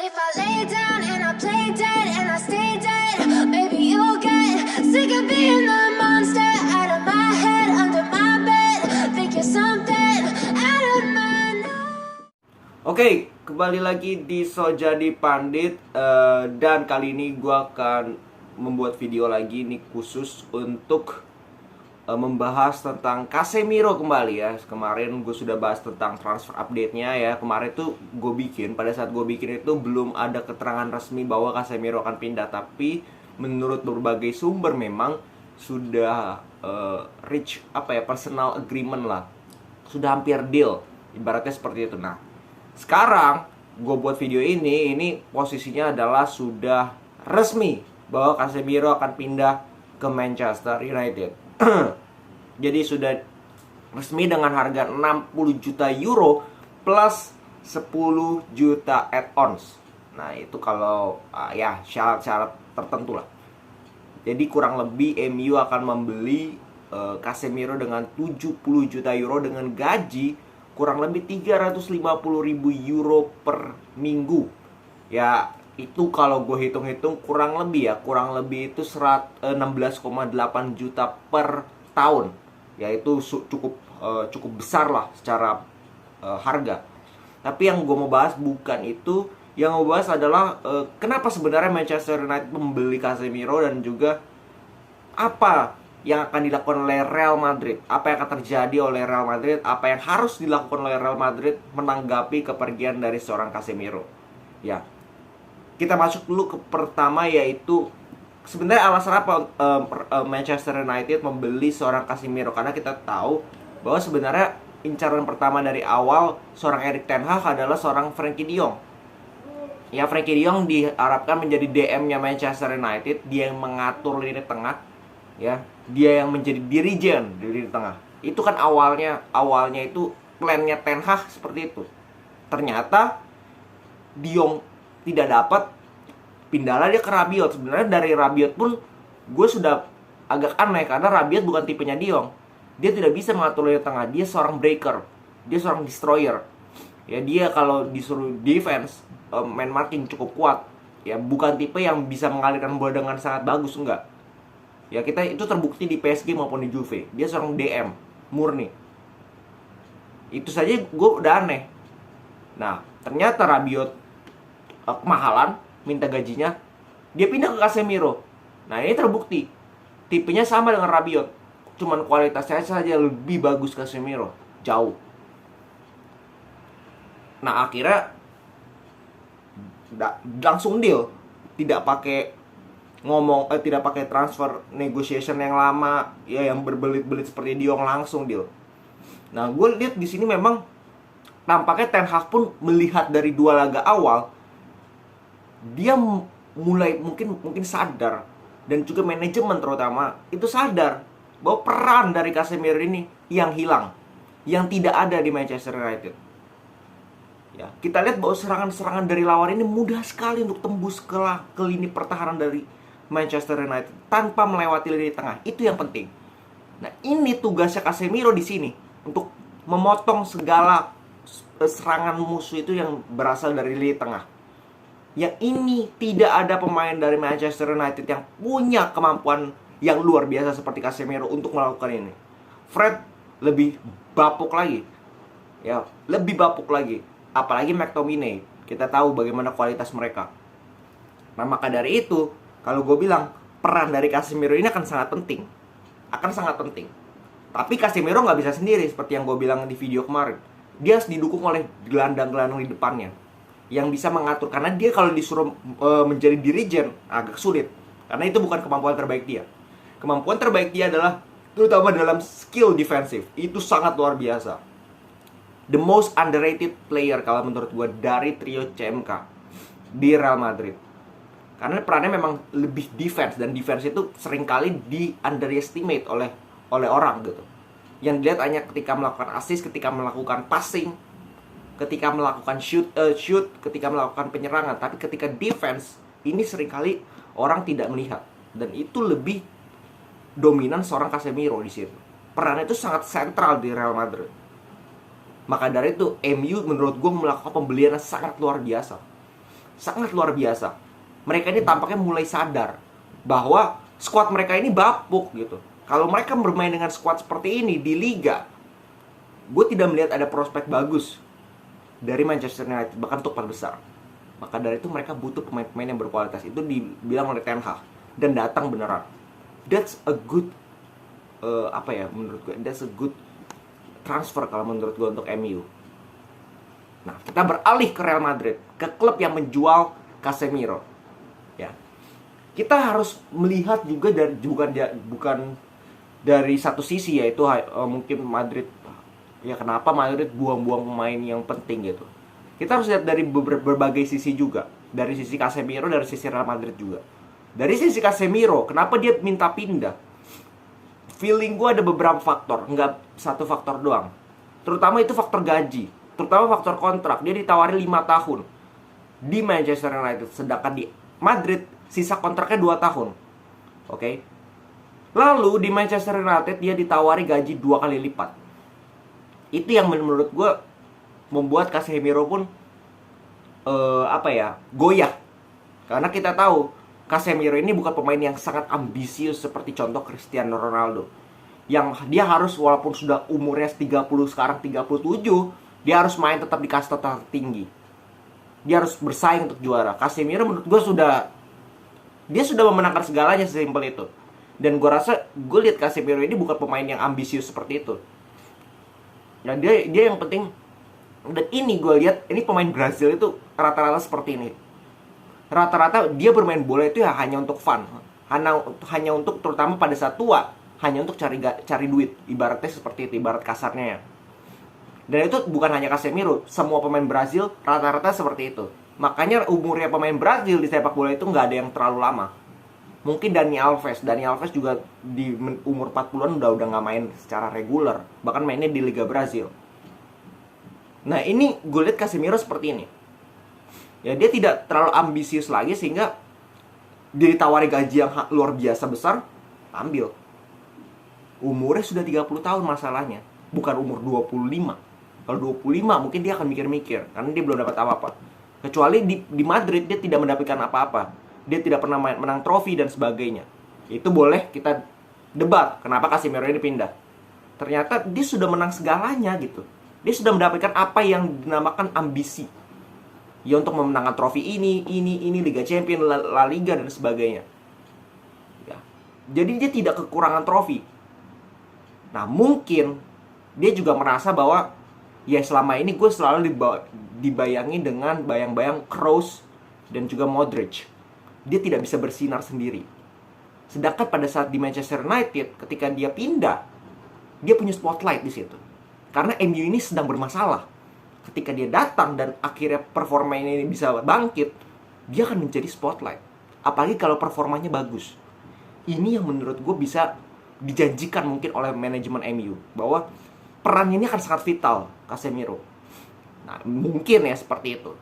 if I lay down and I play dead and I stay dead, maybe you'll get sick of being the monster out of my head, under my bed. Think you're something out of my mind. Oke, kembali lagi di So Jadi Pandit. Dan kali ini gue akan membuat video lagi nih khusus untuk membahas tentang Casemiro kembali ya. Kemarin gue sudah bahas tentang transfer update-nya ya. Kemarin tuh pada saat gue bikin itu belum ada keterangan resmi bahwa Casemiro akan pindah. Tapi menurut berbagai sumber memang sudah reach personal agreement lah. Sudah hampir deal, ibaratnya seperti itu. Nah, sekarang gue buat video ini posisinya adalah sudah resmi bahwa Casemiro akan pindah ke Manchester United. Jadi sudah resmi dengan harga 60 juta euro plus 10 juta add-ons. Nah itu kalau ya syarat-syarat tertentu lah. Jadi kurang lebih MU akan membeli Casemiro dengan 70 juta euro dengan gaji kurang lebih 350.000 euro per minggu. Ya itu kalau gue hitung-hitung kurang lebih itu 16,8 juta per tahun. Ya itu cukup besar lah secara harga. Tapi yang gue mau bahas bukan itu. Yang gue bahas adalah kenapa sebenarnya Manchester United membeli Casemiro, dan juga apa yang akan dilakukan oleh Real Madrid, apa yang akan terjadi oleh Real Madrid, apa yang harus dilakukan oleh Real Madrid menanggapi kepergian dari seorang Casemiro. Ya, kita masuk dulu ke pertama, yaitu sebenarnya alasan apa Manchester United membeli seorang Casemiro. Karena kita tahu bahwa sebenarnya incaran pertama dari awal seorang Erik ten Hag adalah seorang Frenkie de Jong. Ya, Frenkie de Jong diharapkan menjadi DM-nya Manchester United. Dia yang mengatur lini tengah, ya, dia yang menjadi dirijen di lini tengah. Itu kan awalnya itu plannya ten Hag seperti itu. Ternyata de Jong tidak dapat, pindahlah dia ke Rabiot. Sebenarnya dari Rabiot pun gue sudah agak aneh, karena Rabiot bukan tipenya de Jong. Dia tidak bisa mengatur lini tengah. Dia seorang breaker, dia seorang destroyer. Ya, dia kalau disuruh defense, man marking cukup kuat. Ya, bukan tipe yang bisa mengalirkan bola dengan sangat bagus, enggak. Ya, kita itu terbukti di PSG maupun di Juve. Dia seorang DM murni. Itu saja gue udah aneh. Nah, ternyata Rabiot kemahalan, minta gajinya, dia pindah ke Casemiro. Nah, ini terbukti tipenya sama dengan Rabiot, cuman kualitasnya saja lebih bagus Casemiro, jauh. Nah, akhirnya langsung deal, tidak pakai tidak pakai transfer negotiation yang lama ya, yang berbelit-belit seperti de Jong, langsung deal. Nah, gue lihat di sini memang nampaknya ten Hag pun melihat dari dua laga awal, dia mulai mungkin sadar, dan juga manajemen terutama itu sadar bahwa peran dari Casemiro ini yang hilang, yang tidak ada di Manchester United. Ya, kita lihat bahwa serangan-serangan dari lawan ini mudah sekali untuk tembus ke lini pertahanan dari Manchester United tanpa melewati lini tengah. Itu yang penting. Nah, ini tugasnya Casemiro di sini, untuk memotong segala serangan musuh itu yang berasal dari lini tengah. Yang ini tidak ada pemain dari Manchester United yang punya kemampuan yang luar biasa seperti Casemiro untuk melakukan ini. Fred lebih bapuk lagi. Ya, lebih bapuk lagi. Apalagi McTominay. Kita tahu bagaimana kualitas mereka. Nah, maka dari itu, kalau gue bilang peran dari Casemiro ini akan sangat penting. Tapi Casemiro nggak bisa sendiri seperti yang gue bilang di video kemarin. Dia harus didukung oleh gelandang-gelandang di depannya yang bisa mengatur, karena dia kalau disuruh menjadi dirijen agak sulit, karena itu bukan kemampuan terbaik dia. Kemampuan terbaik dia adalah terutama dalam skill defensif. Itu sangat luar biasa. The most underrated player kalau menurut gue dari trio CMK di Real Madrid. Karena perannya memang lebih defense, dan defense itu seringkali di underestimate oleh orang gitu. Yang dilihat hanya ketika melakukan assist, ketika melakukan passing, ketika melakukan shoot, ketika melakukan penyerangan. Tapi ketika defense, ini seringkali orang tidak melihat. Dan itu lebih dominan seorang Casemiro di situ. Perannya itu sangat sentral di Real Madrid. Maka dari itu MU menurut gue melakukan pembelian yang sangat luar biasa. sangat luar biasa. Mereka ini tampaknya mulai sadar bahwa squad mereka ini bapuk gitu. Kalau mereka bermain dengan squad seperti ini di liga, gue tidak melihat ada prospek bagus dari Manchester United, bahkan untuk 4 besar. Maka dari itu mereka butuh pemain-pemain yang berkualitas. Itu dibilang oleh Ten Hag dan datang beneran. That's a good menurut gue, that's a good transfer kalau menurut gue untuk MU. Nah, kita beralih ke Real Madrid, ke klub yang menjual Casemiro. Ya. Kita harus melihat juga dari bukan dari satu sisi, yaitu mungkin Madrid, ya kenapa Madrid buang-buang pemain yang penting gitu. Kita harus lihat dari berbagai sisi juga. Dari sisi Casemiro, dari sisi Real Madrid juga. Dari sisi Casemiro, kenapa dia minta pindah? Feeling gue ada beberapa faktor, nggak satu faktor doang. Terutama itu faktor gaji, terutama faktor kontrak. Dia ditawari 5 tahun di Manchester United, sedangkan di Madrid sisa kontraknya 2 tahun. Oke. Lalu di Manchester United dia ditawari gaji 2 kali lipat. Itu yang menurut gue membuat Casemiro pun goyah. Karena kita tahu Casemiro ini bukan pemain yang sangat ambisius seperti contoh Cristiano Ronaldo, yang dia harus walaupun sudah umurnya 30, sekarang 37, dia harus main tetap di kasta tertinggi. Dia harus bersaing untuk juara. Casemiro menurut gue dia sudah memenangkan segalanya, sesimpel itu. Dan gue rasa, gue lihat Casemiro ini bukan pemain yang ambisius seperti itu. Ya dia yang penting. Dan ini gue lihat, ini pemain Brazil itu rata-rata seperti ini. Rata-rata dia bermain bola itu ya hanya untuk fun, hanya untuk, terutama pada saat tua, hanya untuk cari duit. Ibaratnya seperti itu, ibarat kasarnya ya. Dan itu bukan hanya Casemiro, semua pemain Brazil rata-rata seperti itu. Makanya umurnya pemain Brazil di sepak bola itu nggak ada yang terlalu lama. Mungkin Dani Alves juga di umur 40-an udah nggak main secara reguler, bahkan mainnya di Liga Brazil. Nah ini gue lihat Casemiro seperti ini. Ya dia tidak terlalu ambisius lagi sehingga dia ditawari gaji yang luar biasa besar, ambil. Umurnya sudah 30 tahun masalahnya, bukan umur 25. Kalau 25 mungkin dia akan mikir-mikir karena dia belum dapat apa-apa. Kecuali di Madrid dia tidak mendapatkan apa-apa. Dia tidak pernah menang trofi dan sebagainya. Itu boleh kita debat kenapa Casemiro ini pindah. Ternyata dia sudah menang segalanya gitu. Dia sudah mendapatkan apa yang dinamakan ambisi. Ya untuk memenangkan trofi ini, Liga Champions, La Liga dan sebagainya. Ya. Jadi dia tidak kekurangan trofi. Nah mungkin dia juga merasa bahwa ya selama ini gue selalu dibayangi dengan bayang-bayang Kroos dan juga Modric. Dia tidak bisa bersinar sendiri. Sedangkan pada saat di Manchester United, ketika dia pindah, dia punya spotlight di situ. Karena MU ini sedang bermasalah. Ketika dia datang dan akhirnya performanya ini bisa bangkit, dia akan menjadi spotlight. Apalagi kalau performanya bagus. Ini yang menurut gue bisa dijanjikan mungkin oleh manajemen MU, bahwa peran ini akan sangat vital Casemiro. Nah mungkin ya seperti itu.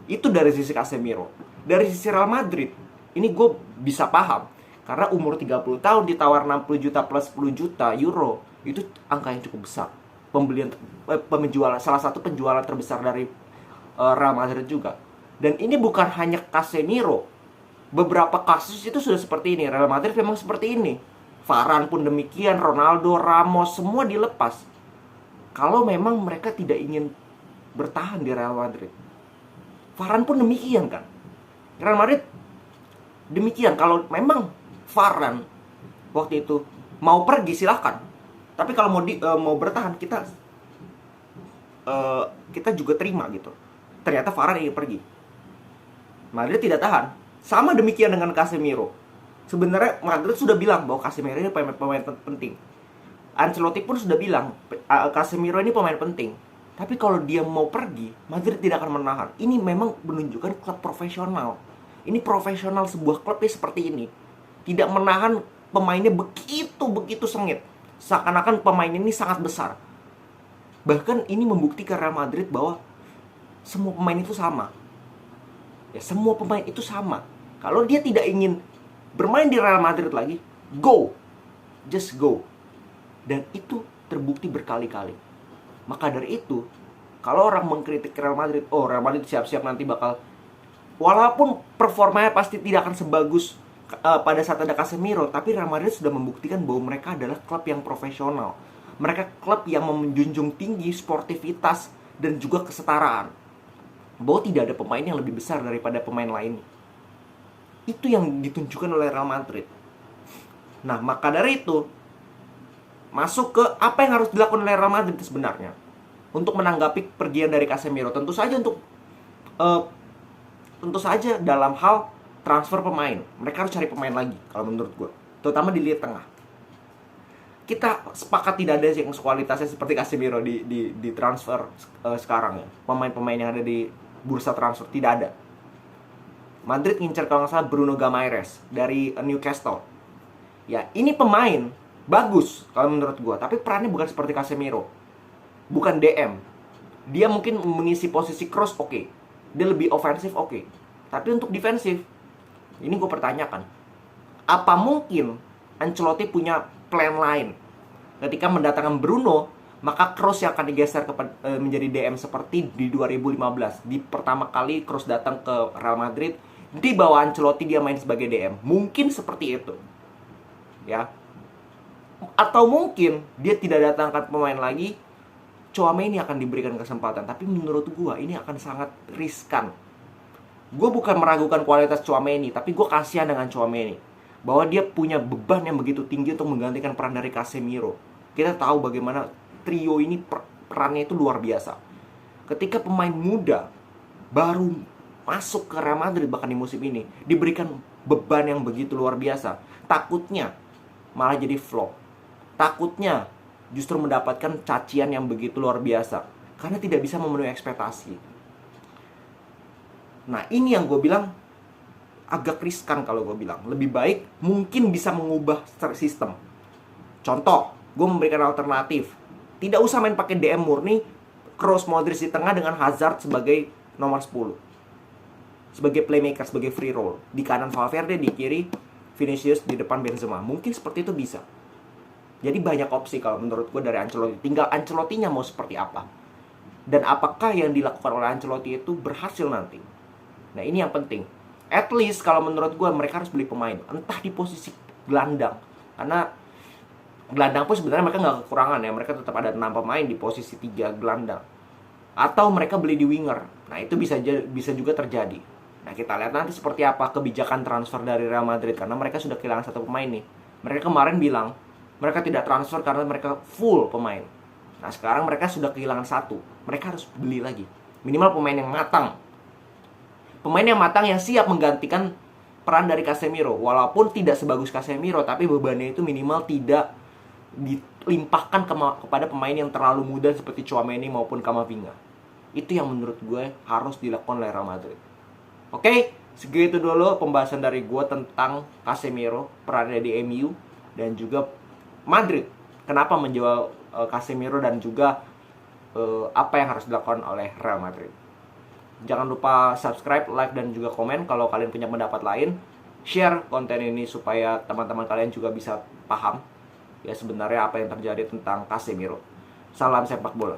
Itu dari sisi Casemiro. Dari sisi Real Madrid, ini gue bisa paham. Karena umur 30 tahun ditawar 60 juta plus 10 juta euro, itu angka yang cukup besar. Salah satu penjualan terbesar dari Real Madrid juga. Dan ini bukan hanya Casemiro. Beberapa kasus itu sudah seperti ini. Real Madrid memang seperti ini. Varane pun demikian, Ronaldo, Ramos, semua dilepas kalau memang mereka tidak ingin bertahan di Real Madrid. Varane pun demikian kan. Real Madrid demikian. Kalau memang Varane waktu itu mau pergi silahkan. Tapi kalau mau bertahan kita juga terima gitu. Ternyata Varane ingin pergi. Madrid tidak tahan. Sama demikian dengan Casemiro. Sebenarnya Madrid sudah bilang bahwa Casemiro ini pemain penting. Ancelotti pun sudah bilang Casemiro ini pemain penting. Tapi kalau dia mau pergi, Madrid tidak akan menahan. Ini memang menunjukkan klub profesional. Ini profesional, sebuah klubnya seperti ini. Tidak menahan pemainnya begitu sengit. Seakan-akan pemain ini sangat besar. Bahkan ini membuktikan Real Madrid bahwa semua pemain itu sama. Ya, semua pemain itu sama. Kalau dia tidak ingin bermain di Real Madrid lagi, go. Just go. Dan itu terbukti berkali-kali. Maka dari itu, kalau orang mengkritik Real Madrid, Real Madrid siap-siap nanti bakal walaupun performanya pasti tidak akan sebagus pada saat ada Casemiro, tapi Real Madrid sudah membuktikan bahwa mereka adalah klub yang profesional. Mereka klub yang menjunjung tinggi sportivitas dan juga kesetaraan. Bahwa tidak ada pemain yang lebih besar daripada pemain lainnya. Itu yang ditunjukkan oleh Real Madrid. Nah, maka dari itu, masuk ke apa yang harus dilakukan oleh Real Madrid sebenarnya untuk menanggapi pergian dari Casemiro. Tentu saja dalam hal transfer pemain. Mereka harus cari pemain lagi kalau menurut gue. Terutama di lini tengah. Kita sepakat tidak ada yang kualitasnya seperti Casemiro di transfer sekarang ya. Pemain-pemain yang ada di bursa transfer tidak ada. Madrid ngincar kalau nggak salah Bruno Guimaraes dari Newcastle. Ya, ini pemain bagus kalau menurut gue, tapi perannya bukan seperti Casemiro. Bukan DM. Dia mungkin mengisi posisi cross, oke. Dia lebih ofensif, oke. Tapi untuk defensif, ini gue pertanyakan. Apa mungkin Ancelotti punya plan lain? Ketika mendatangkan Bruno, maka Kroos yang akan digeser menjadi DM seperti di 2015. Di pertama kali Kroos datang ke Real Madrid, di bawah Ancelotti dia main sebagai DM. Mungkin seperti itu. Ya. Atau mungkin dia tidak datangkan pemain lagi, Tchouaméni akan diberikan kesempatan. Tapi menurut gue ini akan sangat riskan. Gue bukan meragukan kualitas Tchouaméni, tapi gue kasihan dengan Tchouaméni. Bahwa dia punya beban yang begitu tinggi untuk menggantikan peran dari Casemiro. Kita tahu bagaimana trio ini perannya itu luar biasa. Ketika pemain muda baru masuk ke Real Madrid bahkan di musim ini, diberikan beban yang begitu luar biasa, takutnya malah jadi flop. Takutnya justru mendapatkan cacian yang begitu luar biasa karena tidak bisa memenuhi ekspektasi. Nah, ini yang gue bilang agak riskan kalau gue bilang. Lebih baik mungkin bisa mengubah sistem. Contoh, gue memberikan alternatif. Tidak usah main pakai DM murni, Kroos, Modric di tengah dengan Hazard sebagai nomor 10. Sebagai playmaker, sebagai free roll. Di kanan Valverde, di kiri Vinicius, di depan Benzema. Mungkin seperti itu bisa. Jadi banyak opsi kalau menurut gue dari Ancelotti. Tinggal Ancelottinya mau seperti apa. Dan apakah yang dilakukan oleh Ancelotti itu berhasil nanti. Nah, ini yang penting. At least kalau menurut gue mereka harus beli pemain. Entah di posisi gelandang. Karena gelandang pun sebenarnya mereka nggak kekurangan ya. Mereka tetap ada 6 pemain di posisi 3 gelandang. Atau mereka beli di winger. Nah, itu bisa juga terjadi. Nah, kita lihat nanti seperti apa kebijakan transfer dari Real Madrid. Karena mereka sudah kehilangan 1 pemain nih. Mereka kemarin bilang mereka tidak transfer karena mereka full pemain. Nah, sekarang mereka sudah kehilangan 1. Mereka harus beli lagi. Minimal pemain yang matang. Pemain yang matang yang siap menggantikan peran dari Casemiro. Walaupun tidak sebagus Casemiro, tapi bebannya itu minimal tidak dilimpahkan kepada pemain yang terlalu muda seperti Tchouaméni maupun Camavinga. Itu yang menurut gue harus dilakukan oleh Real Madrid. Oke, segitu dulu pembahasan dari gue tentang Casemiro, perannya di MU, dan juga Madrid. Kenapa menjual Casemiro dan juga apa yang harus dilakukan oleh Real Madrid. Jangan lupa subscribe, like, dan juga komen kalau kalian punya pendapat lain. Share konten ini supaya teman-teman kalian juga bisa paham ya sebenarnya apa yang terjadi tentang Casemiro. Salam sepak bola.